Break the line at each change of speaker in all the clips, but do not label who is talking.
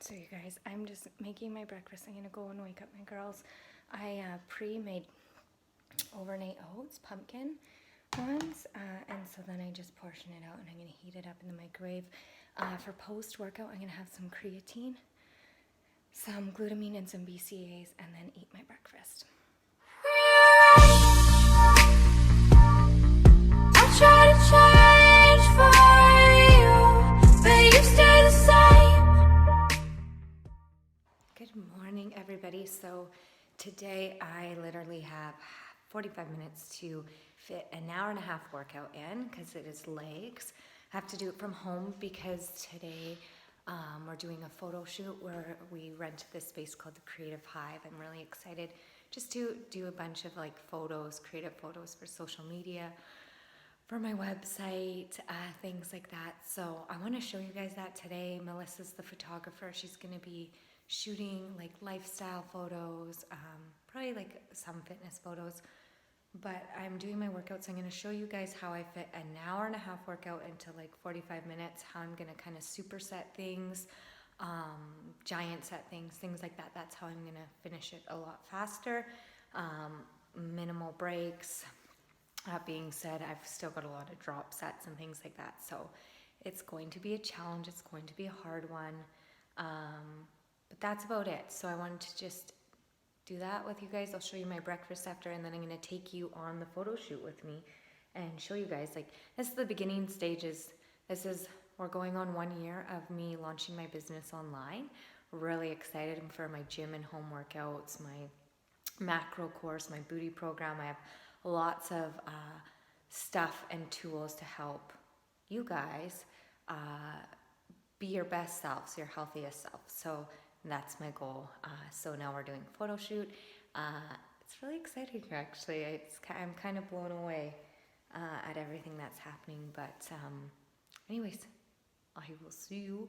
So you guys, I'm just making my breakfast. I'm gonna go and wake up my girls. I pre-made overnight oats, pumpkin ones, and so then I just portion it out and I'm gonna heat it up in the microwave. For post-workout, I'm gonna have some creatine, some glutamine, and some BCAAs, and then eat my breakfast. I try to change for you, but you stay the same. Good morning, everybody. So today I literally have 45 minutes to fit an hour and a half workout in because it is legs. I have to do it from home because today we're doing a photo shoot where we rent this space called the Creative Hive. I'm really excited just to do a bunch of like photos, creative photos for social media, for my website, things like that. So I want to show you guys that today. Melissa's the photographer. She's going to be shooting like lifestyle photos, probably like some fitness photos. But I'm doing my workout, so I'm going to show you guys how I fit an hour and a half workout into like 45 minutes, how I'm going to kind of superset things, giant set things like that. That's how I'm going to finish it a lot faster, minimal breaks. That being said, I've still got a lot of drop sets and things like that, so it's going to be a challenge. It's going to be a hard one, but that's about it. So I wanted to just do that with you guys. I'll show you my breakfast after, and then I'm going to take you on the photo shoot with me and show you guys, like, this is the beginning stages. We're going on 1 year of me launching my business online. Really excited for my gym and home workouts, my macro course, my booty program. I have lots of stuff and tools to help you guys be your best selves, your healthiest self. So that's my goal. So now we're doing a photo shoot. It's really exciting, actually. I'm kind of blown away at everything that's happening. But anyways, I will see you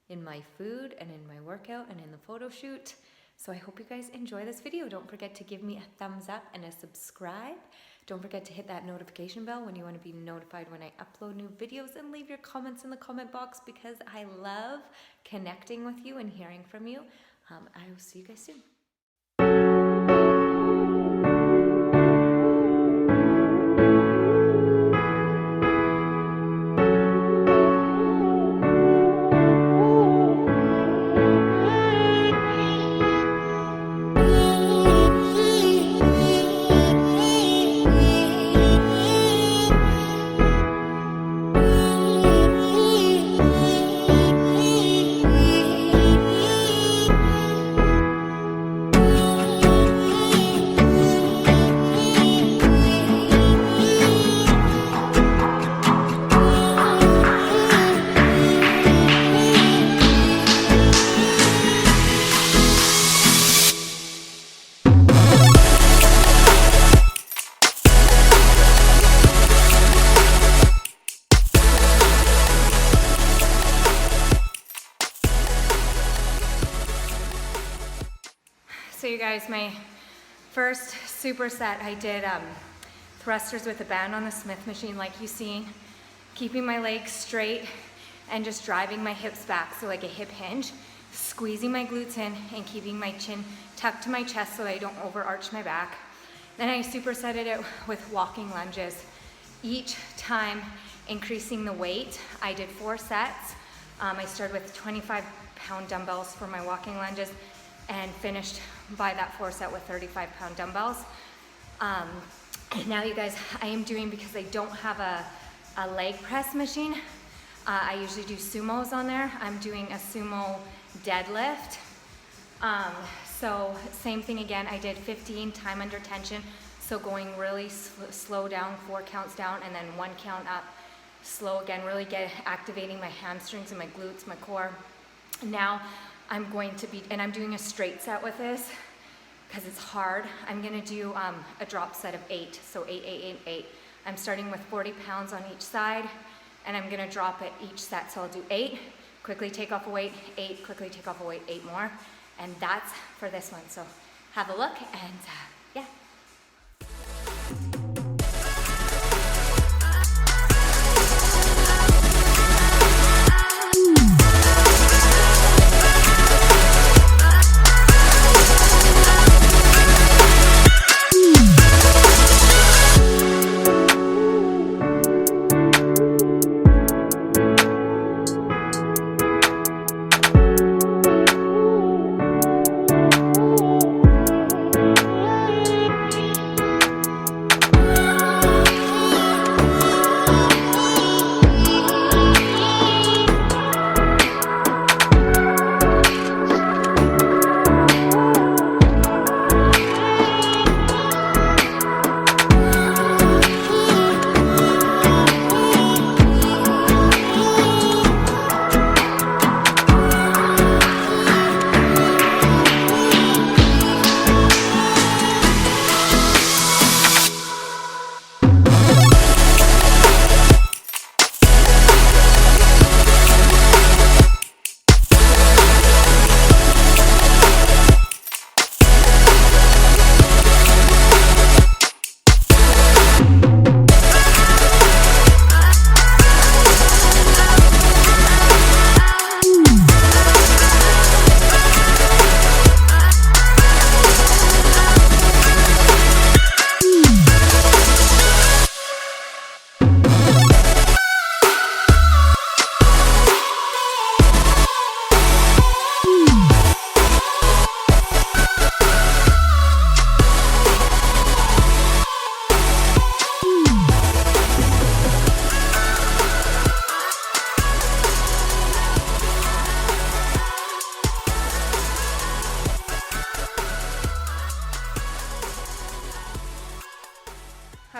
in my food and in my workout and in the photo shoot. So I hope you guys enjoy this video. Don't forget to give me a thumbs up and a subscribe. Don't forget to hit that notification bell when you want to be notified when I upload new videos, and leave your comments in the comment box because I love connecting with you and hearing from you. I will see you guys soon. So you guys, my first superset, I did thrusters with a band on the Smith machine like you seen, keeping my legs straight and just driving my hips back, so like a hip hinge, squeezing my glutes in and keeping my chin tucked to my chest so I don't overarch my back. Then I supersetted it with walking lunges, each time increasing the weight. I did 4 sets. I started with 25-pound dumbbells for my walking lunges and finished by that 4 set with 35-pound dumbbells. Now you guys, I am doing, because I don't have a leg press machine, I usually do sumos on there. I'm doing a sumo deadlift. So same thing again, I did 15 time under tension, so going really slow down, 4 counts down, and then 1 count up, slow again, really activating my hamstrings and my glutes, my core. Now I'm going to be, and I'm doing a straight set with this because it's hard. I'm gonna do a drop set of 8, so 8, 8, 8, 8. I'm starting with 40 pounds on each side, and I'm gonna drop it each set. So I'll do 8, quickly take off a weight, 8, quickly take off a weight, 8 more. And that's for this one. So have a look, and yeah.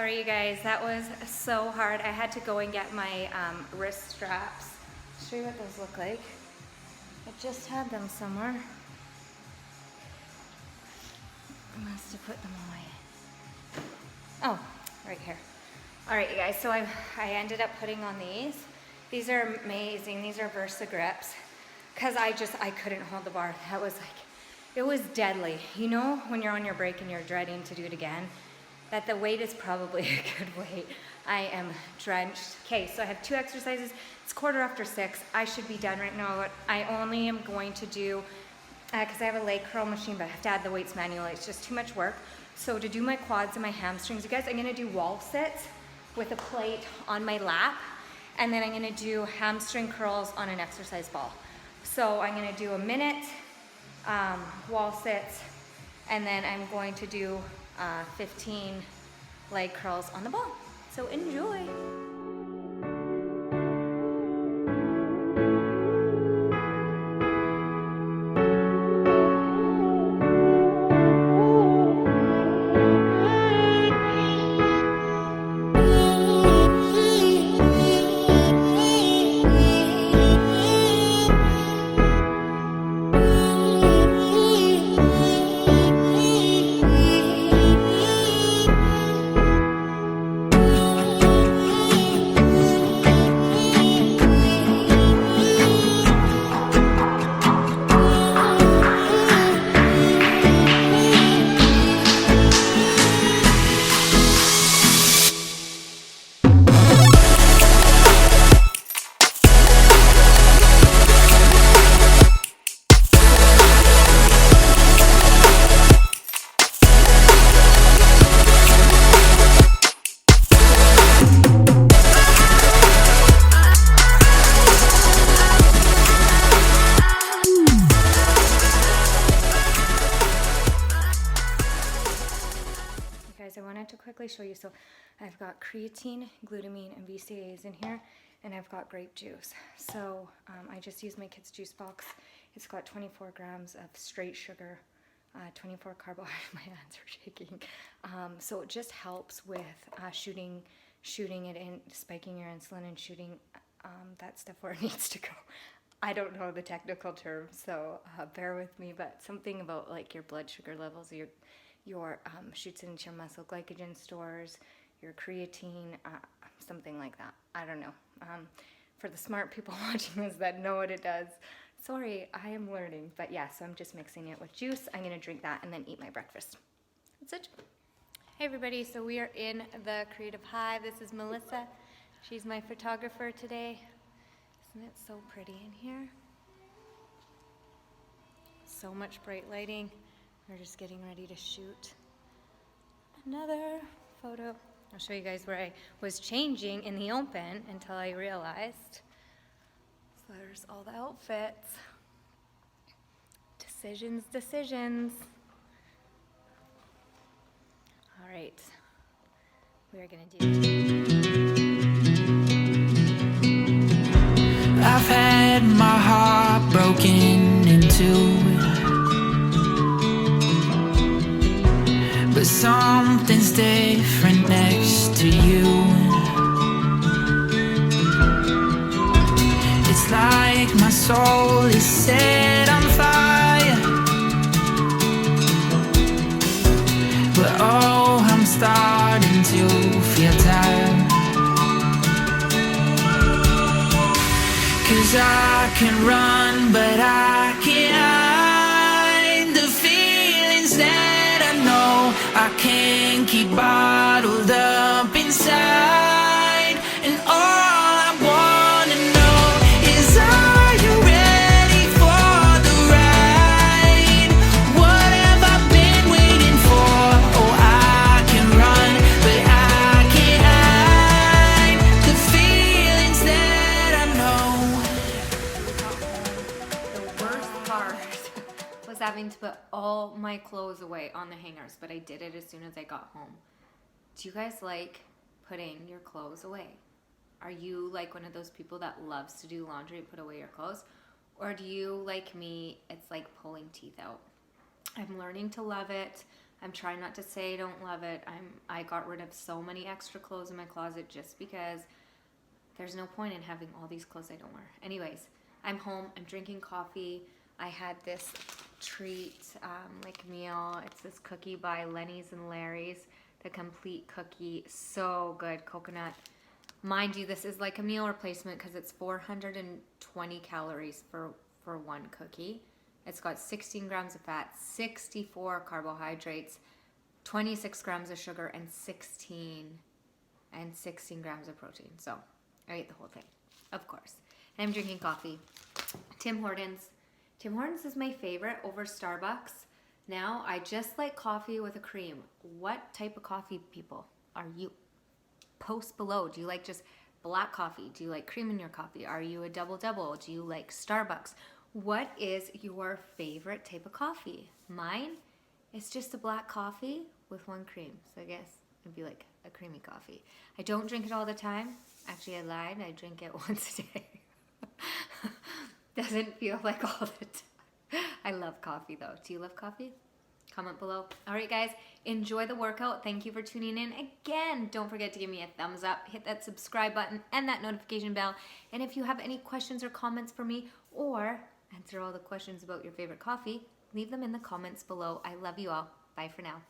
Sorry you guys, that was so hard. I had to go and get my wrist straps. Show you what those look like. I just had them somewhere. I must have put them away. Oh, right here. All right, you guys, so I ended up putting on these. These are amazing. These are Versa grips. Because I couldn't hold the bar. That was like, it was deadly. You know, when you're on your break and you're dreading to do it again, that the weight is probably a good weight. I am drenched. Okay, so I have 2 exercises. It's 6:15. I should be done right now. I only am going to do, because I have a leg curl machine, but I have to add the weights manually. It's just too much work. So to do my quads and my hamstrings, you guys, I'm gonna do wall sits with a plate on my lap. And then I'm gonna do hamstring curls on an exercise ball. So I'm gonna do a minute wall sits, and then I'm going to do 15 leg curls on the ball. So enjoy. I wanted to quickly show you. So I've got creatine, glutamine, and BCAAs in here, and I've got grape juice. So I just used my kid's juice box. It's got 24 grams of straight sugar, 24 carbohydrates. My hands are shaking. So it just helps with shooting it in, spiking your insulin and shooting that stuff where it needs to go. I don't know the technical terms, so bear with me, but something about like your blood sugar levels, your shoots into your muscle glycogen stores, your creatine, something like that. I don't know. For the smart people watching this that know what it does, sorry, I am learning. But yeah, so I'm just mixing it with juice. I'm gonna drink that and then eat my breakfast. That's it. Hey everybody, so we are in the Creative Hive. This is Melissa. She's my photographer today. Isn't it so pretty in here? So much bright lighting. We're just getting ready to shoot another photo. I'll show you guys where I was changing in the open until I realized. So there's all the outfits. Decisions. All right, we are gonna do.
I've had my heart broken in two, but something's different next to you. It's like my soul is set on fire, but oh, I'm starting to feel tired. 'Cause I can run, but I can't hide the feelings that I know I can't keep bottled up inside. And all I wanna know is, are you ready for the ride? What have I been waiting for? Oh, I can run, but I can't hide the feelings that I know.
The worst part was having to put all my clothes away on the hangers, but I did it as soon as I got home. Do you guys like putting your clothes away? Are you like one of those people that loves to do laundry and put away your clothes? Or do you, like me, it's like pulling teeth out? I'm learning to love it. I'm trying not to say I don't love it. I got rid of so many extra clothes in my closet just because there's no point in having all these clothes I don't wear. Anyways, I'm home, I'm drinking coffee. I had this treat, like meal. It's this cookie by Lenny's and Larry's, the complete cookie, so good, coconut. Mind you, this is like a meal replacement because it's 420 calories for one cookie. It's got 16 grams of fat, 64 carbohydrates, 26 grams of sugar, and 16 grams of protein. So I ate the whole thing, of course. And I'm drinking coffee. Tim Hortons. Tim Hortons is my favorite over Starbucks. Now I just like coffee with a cream. What type of coffee people are you? Post below. Do you like just black coffee? Do you like cream in your coffee? Are you a double-double? Do you like Starbucks? What is your favorite type of coffee? Mine is just a black coffee with one cream. So I guess it'd be like a creamy coffee. I don't drink it all the time. Actually, I lied. I drink it once a day. Doesn't feel like all the time. I love coffee though. Do you love coffee? Comment below. All right, guys, enjoy the workout. Thank you for tuning in. Again, don't forget to give me a thumbs up, hit that subscribe button and that notification bell. And if you have any questions or comments for me, or answer all the questions about your favorite coffee, leave them in the comments below. I love you all. Bye for now.